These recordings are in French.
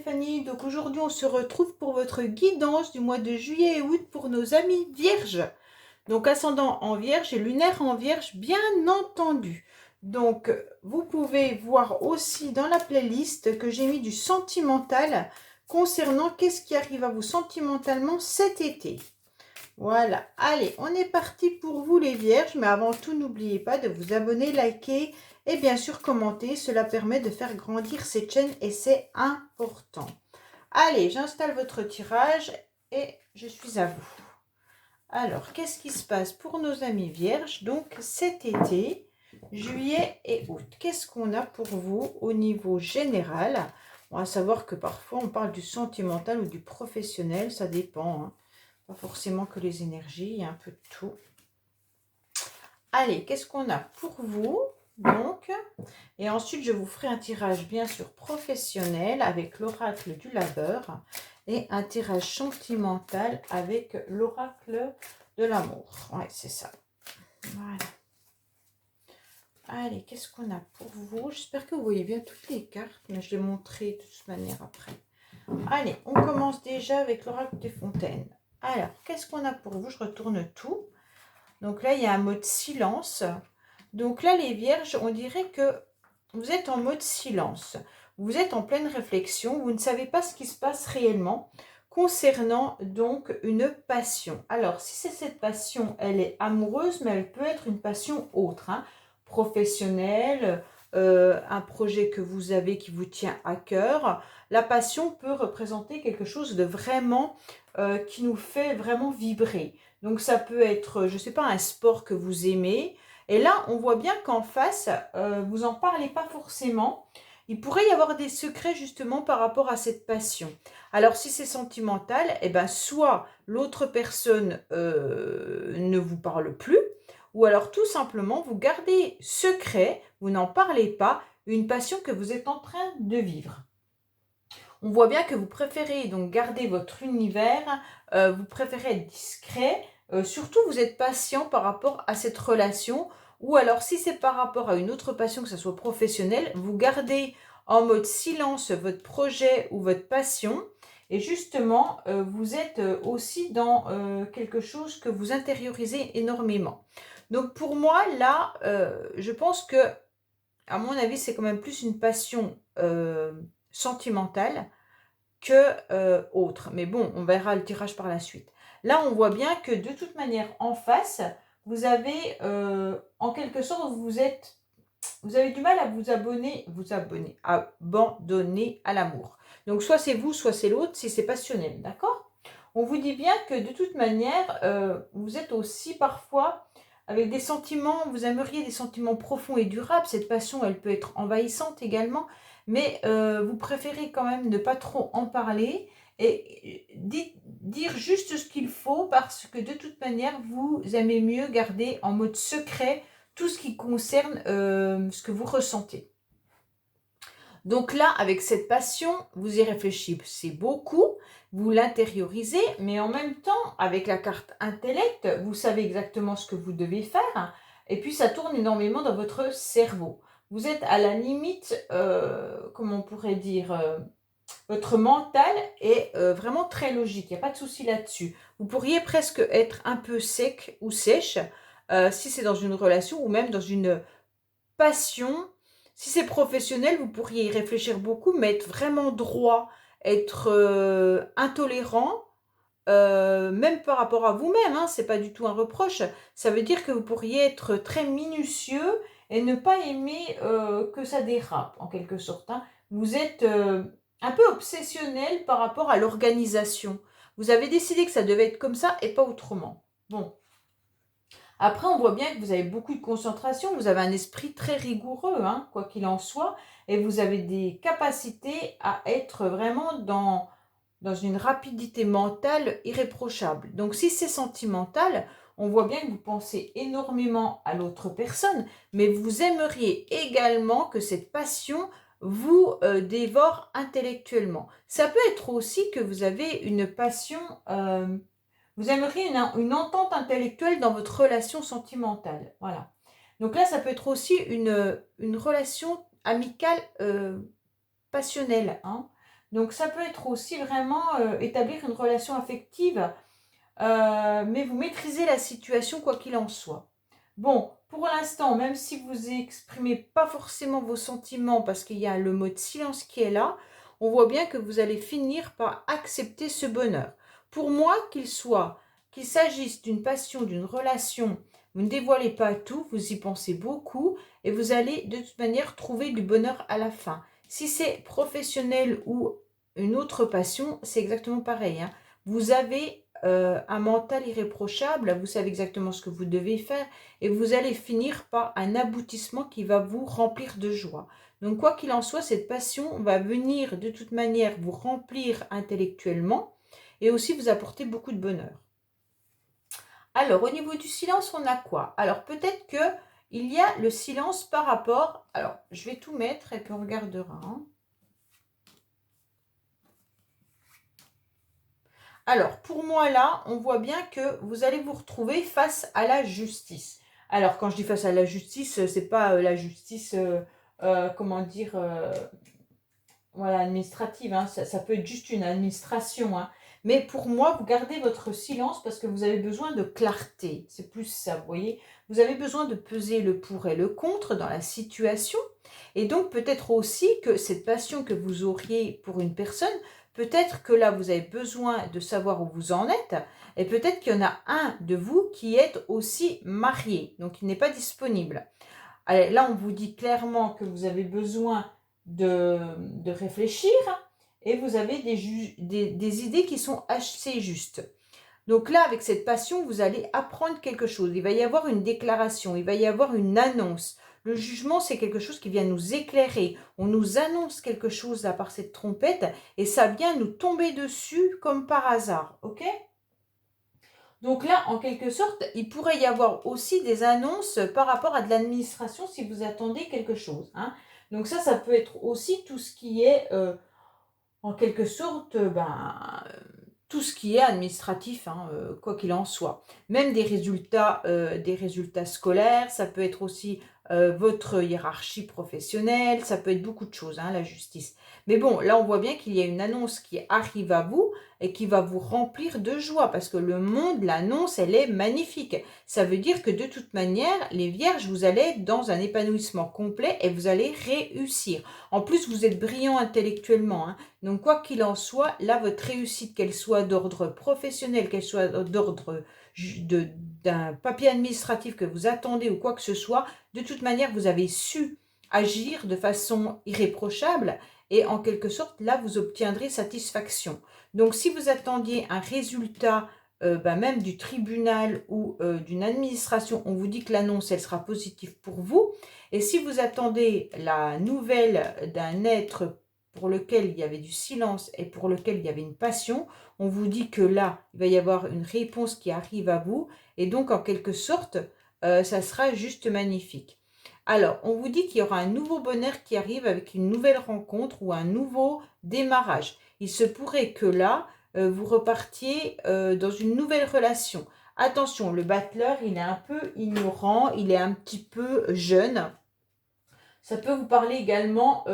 Stéphanie. Donc aujourd'hui, on se retrouve pour votre guidance du mois de juillet et août pour nos amis vierges. Donc ascendant en vierge et lunaire en vierge, bien entendu. Donc vous pouvez voir aussi dans la playlist que j'ai mis du sentimental concernant qu'est-ce qui arrive à vous sentimentalement cet été. Voilà, allez, on est parti pour vous les vierges, mais avant tout, n'oubliez pas de vous abonner, liker et bien sûr commenter. Cela permet de faire grandir cette chaîne et c'est important. Allez, j'installe votre tirage et je suis à vous. Alors, qu'est-ce qui se passe pour nos amis vierges, donc cet été, juillet et août? Qu'est-ce qu'on a pour vous au niveau général? On va savoir que parfois on parle du sentimental ou du professionnel, ça dépend, hein. Pas forcément que les énergies, il y a un peu de tout. Allez, qu'est-ce qu'on a pour vous? Donc, et ensuite, je vous ferai un tirage, bien sûr, professionnel avec l'oracle du labeur et un tirage sentimental avec l'oracle de l'amour. Ouais, c'est ça. Voilà. Allez, qu'est-ce qu'on a pour vous? J'espère que vous voyez bien toutes les cartes, mais je les montrerai de toute manière après. Allez, on commence déjà avec l'oracle des fontaines. Alors, qu'est-ce qu'on a pour vous? Je retourne tout. Donc là, il y a un mode silence. Donc là, les vierges, on dirait que vous êtes en mode silence. Vous êtes en pleine réflexion. Vous ne savez pas ce qui se passe réellement concernant donc une passion. Alors, si c'est cette passion, elle est amoureuse, mais elle peut être une passion autre, hein, professionnelle, un projet que vous avez qui vous tient à cœur. La passion peut représenter quelque chose de vraiment qui nous fait vraiment vibrer. Donc ça peut être, je ne sais pas, un sport que vous aimez. Et là, on voit bien qu'en face, vous n'en parlez pas forcément. Il pourrait y avoir des secrets justement par rapport à cette passion. Alors si c'est sentimental, eh ben, soit l'autre personne ne vous parle plus, ou alors tout simplement vous gardez secret, vous n'en parlez pas, une passion que vous êtes en train de vivre. On voit bien que vous préférez donc garder votre univers, vous préférez être discret, surtout vous êtes patient par rapport à cette relation, ou alors si c'est par rapport à une autre passion, que ce soit professionnelle, vous gardez en mode silence votre projet ou votre passion, et justement vous êtes aussi dans quelque chose que vous intériorisez énormément. Donc pour moi là, je pense que, à mon avis, c'est quand même plus une passion sentimentale que autre. Mais bon, on verra le tirage par la suite. Là, on voit bien que de toute manière, en face, vous avez, en quelque sorte, vous avez du mal à abandonner à l'amour. Donc, soit c'est vous, soit c'est l'autre, si c'est passionnel, d'accord? On vous dit bien que de toute manière, vous êtes aussi parfois avec des sentiments, vous aimeriez des sentiments profonds et durables. Cette passion, elle peut être envahissante également, mais vous préférez quand même ne pas trop en parler et dire juste ce qu'il faut parce que de toute manière, vous aimez mieux garder en mode secret tout ce qui concerne ce que vous ressentez. Donc là, avec cette passion, vous y réfléchissez beaucoup, vous l'intériorisez, mais en même temps, avec la carte intellect, vous savez exactement ce que vous devez faire, et puis ça tourne énormément dans votre cerveau. Vous êtes à la limite, comment on pourrait dire, votre mental est vraiment très logique, il n'y a pas de souci là-dessus. Vous pourriez presque être un peu sec ou sèche, si c'est dans une relation ou même dans une passion. Si c'est professionnel, vous pourriez y réfléchir beaucoup, mais être vraiment droit, être intolérant, même par rapport à vous-même, hein, c'est pas du tout un reproche. Ça veut dire que vous pourriez être très minutieux et ne pas aimer que ça dérape, en quelque sorte, hein. Vous êtes un peu obsessionnel par rapport à l'organisation. Vous avez décidé que ça devait être comme ça et pas autrement. Bon. Après, on voit bien que vous avez beaucoup de concentration, vous avez un esprit très rigoureux, hein, quoi qu'il en soit, et vous avez des capacités à être vraiment dans une rapidité mentale irréprochable. Donc, si c'est sentimental, on voit bien que vous pensez énormément à l'autre personne, mais vous aimeriez également que cette passion vous dévore intellectuellement. Ça peut être aussi que vous avez une passion... vous aimeriez une entente intellectuelle dans votre relation sentimentale. Voilà. Donc là, ça peut être aussi une relation amicale passionnelle, hein. Donc ça peut être aussi vraiment établir une relation affective, mais vous maîtrisez la situation quoi qu'il en soit. Bon, pour l'instant, même si vous exprimez pas forcément vos sentiments parce qu'il y a le mode silence qui est là, on voit bien que vous allez finir par accepter ce bonheur. Pour moi, qu'il s'agisse d'une passion, d'une relation, vous ne dévoilez pas tout, vous y pensez beaucoup et vous allez de toute manière trouver du bonheur à la fin. Si c'est professionnel ou une autre passion, c'est exactement pareil, hein. Vous avez un mental irréprochable, vous savez exactement ce que vous devez faire et vous allez finir par un aboutissement qui va vous remplir de joie. Donc quoi qu'il en soit, cette passion va venir de toute manière vous remplir intellectuellement et aussi vous apporter beaucoup de bonheur. Alors, au niveau du silence, on a quoi? Alors, peut-être que il y a le silence par rapport... Alors, je vais tout mettre et puis on regardera, hein. Alors, pour moi, là, on voit bien que vous allez vous retrouver face à la justice. Alors, quand je dis face à la justice, c'est pas la justice, comment dire, voilà, administrative, hein. Ça peut être juste une administration, hein. Mais pour moi, vous gardez votre silence parce que vous avez besoin de clarté. C'est plus ça, vous voyez. Vous avez besoin de peser le pour et le contre dans la situation. Et donc, peut-être aussi que cette passion que vous auriez pour une personne, peut-être que là, vous avez besoin de savoir où vous en êtes. Et peut-être qu'il y en a un de vous qui est aussi marié, donc il n'est pas disponible. Allez, là, on vous dit clairement que vous avez besoin de réfléchir et vous avez des idées qui sont assez justes. Donc là, avec cette passion, vous allez apprendre quelque chose. Il va y avoir une déclaration, il va y avoir une annonce. Le jugement, c'est quelque chose qui vient nous éclairer. On nous annonce quelque chose à part cette trompette et ça vient nous tomber dessus comme par hasard. Ok ? Donc là, en quelque sorte, il pourrait y avoir aussi des annonces par rapport à de l'administration si vous attendez quelque chose, hein. Donc ça peut être aussi tout ce qui est, en quelque sorte, tout ce qui est administratif, hein, quoi qu'il en soit. Même des résultats scolaires, ça peut être aussi votre hiérarchie professionnelle, ça peut être beaucoup de choses, hein, la justice. Mais bon, là, on voit bien qu'il y a une annonce qui arrive à vous et qui va vous remplir de joie parce que le monde, l'annonce, elle est magnifique. Ça veut dire que de toute manière, les vierges, vous allez être dans un épanouissement complet et vous allez réussir. En plus, vous êtes brillant intellectuellement, hein. Donc, quoi qu'il en soit, là, votre réussite, qu'elle soit d'ordre professionnel, qu'elle soit d'ordre d'un papier administratif que vous attendez ou quoi que ce soit, de toute manière, vous avez su agir de façon irréprochable et en quelque sorte, là, vous obtiendrez satisfaction. Donc, si vous attendiez un résultat, même du tribunal ou d'une administration, on vous dit que l'annonce, elle sera positive pour vous. Et si vous attendez la nouvelle d'un être pour lequel il y avait du silence et pour lequel il y avait une passion, on vous dit que là, il va y avoir une réponse qui arrive à vous. Et donc, en quelque sorte, ça sera juste magnifique. Alors, on vous dit qu'il y aura un nouveau bonheur qui arrive avec une nouvelle rencontre ou un nouveau démarrage. Il se pourrait que là, vous repartiez dans une nouvelle relation. Attention, le battleur, il est un peu ignorant, il est un petit peu jeune. Ça peut vous parler également,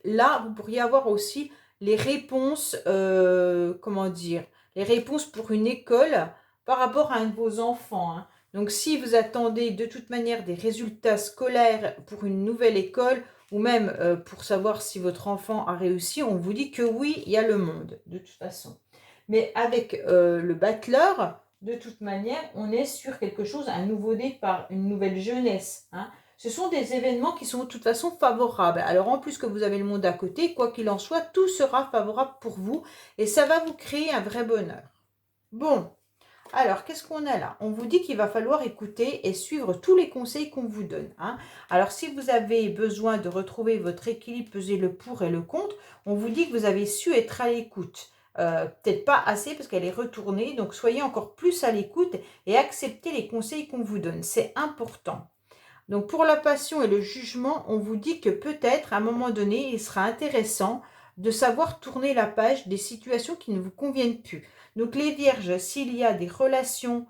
là, vous pourriez avoir aussi les réponses, comment dire, les réponses pour une école par rapport à un de vos enfants, hein. Donc, si vous attendez de toute manière des résultats scolaires pour une nouvelle école ou même pour savoir si votre enfant a réussi, on vous dit que oui, il y a le monde, de toute façon. Mais avec le battleur, de toute manière, on est sur quelque chose, un nouveau départ, une nouvelle jeunesse, hein. Ce sont des événements qui sont de toute façon favorables. Alors en plus que vous avez le monde à côté, quoi qu'il en soit, tout sera favorable pour vous et ça va vous créer un vrai bonheur. Bon, alors qu'est-ce qu'on a là? On vous dit qu'il va falloir écouter et suivre tous les conseils qu'on vous donne, hein. Alors si vous avez besoin de retrouver votre équilibre, peser le pour et le contre, on vous dit que vous avez su être à l'écoute. Peut-être pas assez parce qu'elle est retournée, donc soyez encore plus à l'écoute et acceptez les conseils qu'on vous donne. C'est important. Donc pour la passion et le jugement, on vous dit que peut-être à un moment donné, il sera intéressant de savoir tourner la page des situations qui ne vous conviennent plus. Donc les vierges, s'il y a des relations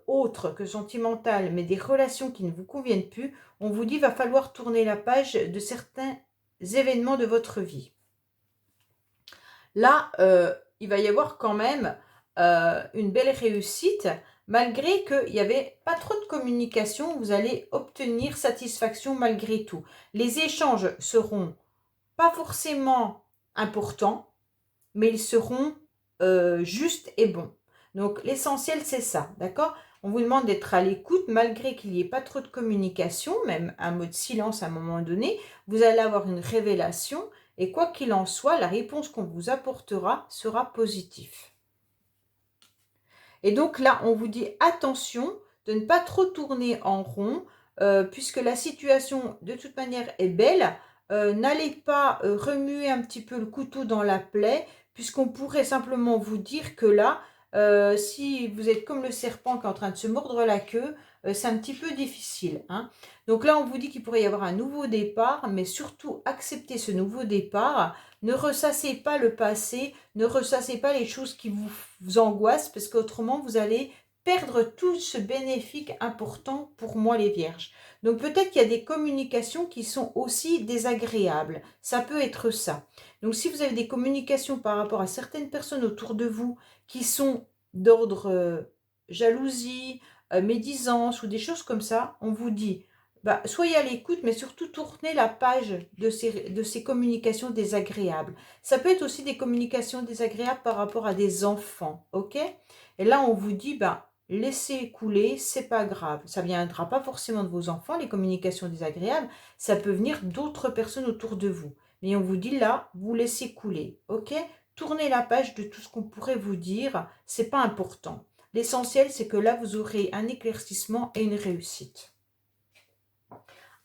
autres que sentimentales, mais des relations qui ne vous conviennent plus, on vous dit qu'il va falloir tourner la page de certains événements de votre vie. Là, il va y avoir quand même une belle réussite, malgré qu'il n'y avait pas trop de communication, vous allez obtenir satisfaction malgré tout. Les échanges seront pas forcément importants, mais ils seront justes et bons. Donc l'essentiel, c'est ça, d'accord? On vous demande d'être à l'écoute, malgré qu'il n'y ait pas trop de communication, même un mot de silence à un moment donné, vous allez avoir une révélation, et quoi qu'il en soit, la réponse qu'on vous apportera sera positive. Et donc là, on vous dit attention de ne pas trop tourner en rond, puisque la situation de toute manière est belle. N'allez pas remuer un petit peu le couteau dans la plaie, puisqu'on pourrait simplement vous dire que là, si vous êtes comme le serpent qui est en train de se mordre la queue, c'est un petit peu difficile, hein. Donc là, on vous dit qu'il pourrait y avoir un nouveau départ, mais surtout acceptez ce nouveau départ. Ne ressassez pas le passé, ne ressassez pas les choses qui vous angoissent, parce qu'autrement, vous allez perdre tout ce bénéfice important pour moi, les vierges. Donc peut-être qu'il y a des communications qui sont aussi désagréables. Ça peut être ça. Donc si vous avez des communications par rapport à certaines personnes autour de vous qui sont d'ordre jalousie, médisance ou des choses comme ça, on vous dit, bah, soyez à l'écoute, mais surtout tournez la page de ces communications désagréables. Ça peut être aussi des communications désagréables par rapport à des enfants, ok? Et là, on vous dit, bah, laissez couler, c'est pas grave. Ça ne viendra pas forcément de vos enfants, les communications désagréables. Ça peut venir d'autres personnes autour de vous. Mais on vous dit là, vous laissez couler, ok? Tournez la page de tout ce qu'on pourrait vous dire, c'est pas important. L'essentiel, c'est que là, vous aurez un éclaircissement et une réussite.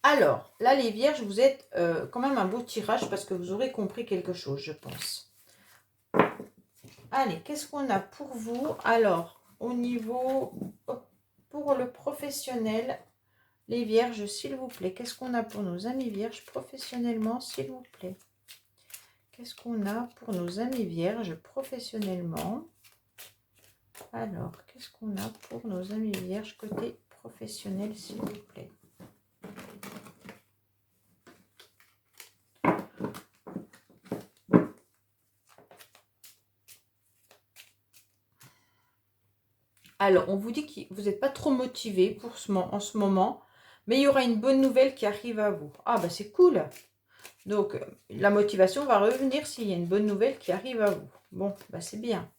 Alors, là, les vierges, vous êtes quand même un beau tirage parce que vous aurez compris quelque chose, je pense. Allez, qu'est-ce qu'on a pour vous? Alors, au niveau, pour le professionnel, les vierges, s'il vous plaît, qu'est-ce qu'on a pour nos amis vierges professionnellement, s'il vous plaît? Qu'est-ce qu'on a pour nos amis vierges professionnellement? Alors, qu'est-ce qu'on a pour nos amis vierges côté professionnel, s'il vous plaît? Alors, on vous dit que vous n'êtes pas trop motivé en ce moment, mais il y aura une bonne nouvelle qui arrive à vous. Ah, bah c'est cool. Donc, la motivation va revenir s'il y a une bonne nouvelle qui arrive à vous. Bon, bah c'est bien.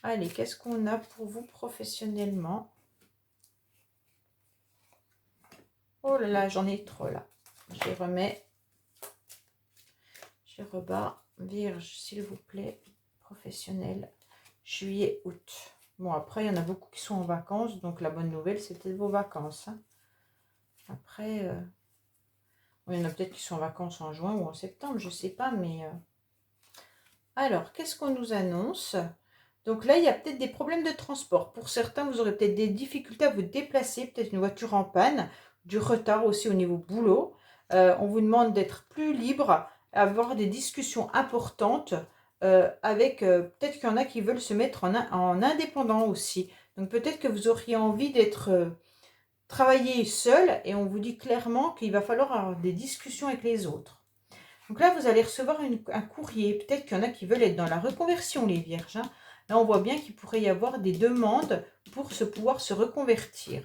Allez, qu'est-ce qu'on a pour vous professionnellement? Oh là là, j'en ai trop là. Je remets. Je rebats. Vierge, s'il vous plaît. Professionnel. Juillet, août. Bon, après, il y en a beaucoup qui sont en vacances. Donc, la bonne nouvelle, c'était vos vacances, hein. Après, il y en a peut-être qui sont en vacances en juin ou en septembre, je ne sais pas. Mais alors, qu'est-ce qu'on nous annonce? Donc là, il y a peut-être des problèmes de transport. Pour certains, vous aurez peut-être des difficultés à vous déplacer, peut-être une voiture en panne, du retard aussi au niveau boulot. On vous demande d'être plus libre, avoir des discussions importantes avec... peut-être qu'il y en a qui veulent se mettre en indépendant aussi. Donc peut-être que vous auriez envie d'être... travailler seul et on vous dit clairement qu'il va falloir avoir des discussions avec les autres. Donc là, vous allez recevoir un courrier. Peut-être qu'il y en a qui veulent être dans la reconversion, les vierges, hein. Là, on voit bien qu'il pourrait y avoir des demandes pour pouvoir se reconvertir.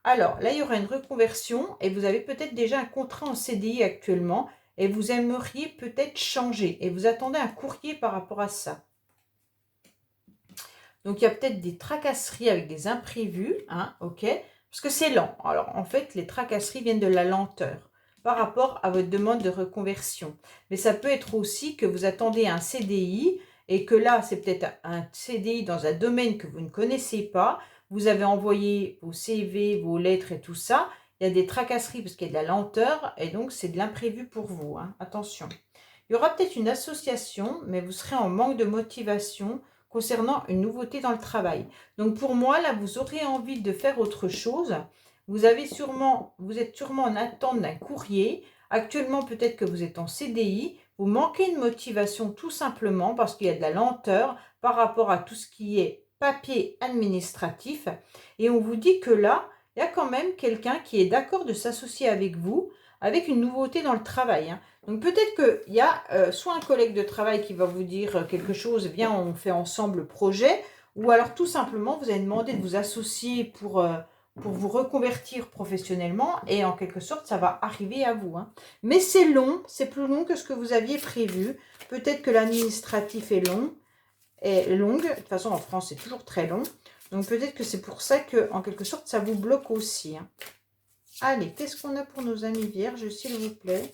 Alors, là, il y aura une reconversion et vous avez peut-être déjà un contrat en CDI actuellement et vous aimeriez peut-être changer et vous attendez un courrier par rapport à ça. Donc, il y a peut-être des tracasseries avec des imprévus, hein, ok? Parce que c'est lent. Alors, en fait, les tracasseries viennent de la lenteur par rapport à votre demande de reconversion. Mais ça peut être aussi que vous attendez un CDI et que là, c'est peut-être un CDI dans un domaine que vous ne connaissez pas. Vous avez envoyé vos CV, vos lettres et tout ça. Il y a des tracasseries parce qu'il y a de la lenteur et donc c'est de l'imprévu pour vous, hein. Attention. Il y aura peut-être une association, mais vous serez en manque de motivation concernant une nouveauté dans le travail. Donc pour moi, là, vous aurez envie de faire autre chose. Vous êtes sûrement en attente d'un courrier. Actuellement, peut-être que vous êtes en CDI. Vous manquez de motivation tout simplement parce qu'il y a de la lenteur par rapport à tout ce qui est papier administratif. Et on vous dit que là, il y a quand même quelqu'un qui est d'accord de s'associer avec vous avec une nouveauté dans le travail. Hein. Donc peut-être qu'il y a soit un collègue de travail qui va vous dire quelque chose, bien on fait ensemble le projet, ou alors tout simplement vous allez demander de vous associer pour vous reconvertir professionnellement et en quelque sorte ça va arriver à vous. Hein. Mais c'est long, c'est plus long que ce que vous aviez prévu. Peut-être que l'administratif est longue. De toute façon en France c'est toujours très long. Donc peut-être que c'est pour ça que en quelque sorte ça vous bloque aussi. Hein. Allez, qu'est-ce qu'on a pour nos amis vierges, s'il vous plaît?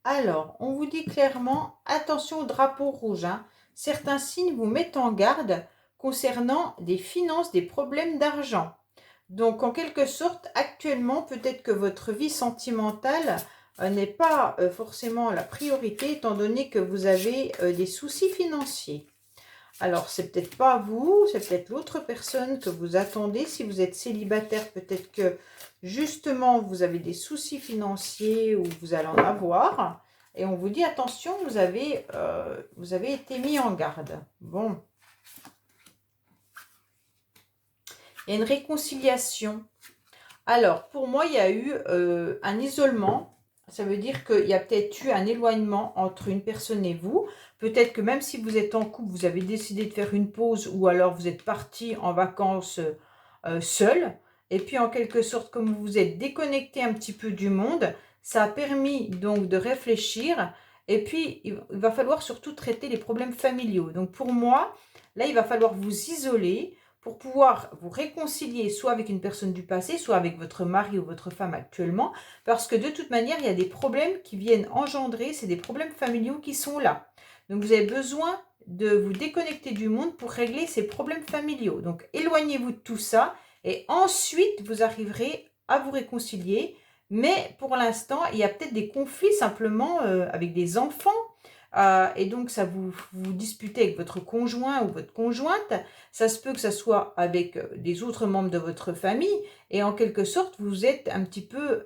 Alors, on vous dit clairement, attention au drapeau rouge. Hein. Certains signes vous mettent en garde concernant des finances, des problèmes d'argent. Donc, en quelque sorte, actuellement, peut-être que votre vie sentimentale n'est pas forcément la priorité, étant donné que vous avez des soucis financiers. Alors, c'est peut-être pas vous, c'est peut-être l'autre personne que vous attendez. Si vous êtes célibataire, peut-être que justement, vous avez des soucis financiers ou vous allez en avoir. Et on vous dit, attention, vous avez été mis en garde. Bon. Il y a une réconciliation. Alors, pour moi, il y a eu un isolement. Ça veut dire qu'il y a peut-être eu un éloignement entre une personne et vous. Peut-être que même si vous êtes en couple, vous avez décidé de faire une pause ou alors vous êtes parti en vacances seul. Et puis, en quelque sorte, comme vous vous êtes déconnecté un petit peu du monde, ça a permis donc de réfléchir. Et puis, il va falloir surtout traiter les problèmes familiaux. Donc, pour moi, là, il va falloir vous isoler pour pouvoir vous réconcilier soit avec une personne du passé, soit avec votre mari ou votre femme actuellement, parce que de toute manière, il y a des problèmes qui viennent engendrer, c'est des problèmes familiaux qui sont là. Donc, vous avez besoin de vous déconnecter du monde pour régler ces problèmes familiaux. Donc, éloignez-vous de tout ça et ensuite, vous arriverez à vous réconcilier. Mais pour l'instant, il y a peut-être des conflits simplement avec des enfants. Et donc, ça vous disputez avec votre conjoint ou votre conjointe. Ça se peut que ça soit avec des autres membres de votre famille. Et en quelque sorte, vous êtes un petit peu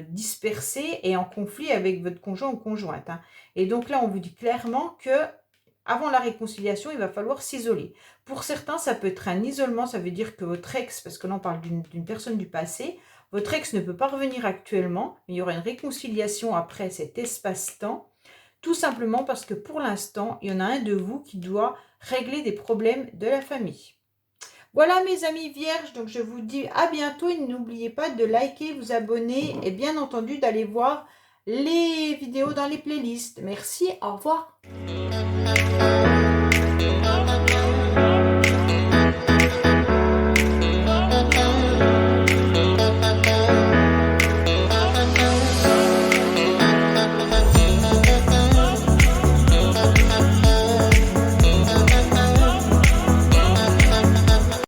dispersé et en conflit avec votre conjoint ou conjointe. Hein. Et donc là, on vous dit clairement que avant la réconciliation, il va falloir s'isoler. Pour certains, ça peut être un isolement. Ça veut dire que votre ex, parce que là, on parle d'une personne du passé, votre ex ne peut pas revenir actuellement. Mais il y aura une réconciliation après cet espace-temps. Tout simplement parce que pour l'instant, il y en a un de vous qui doit régler des problèmes de la famille. Voilà mes amis vierges, donc je vous dis à bientôt et n'oubliez pas de liker, vous abonner et bien entendu d'aller voir les vidéos dans les playlists. Merci, au revoir.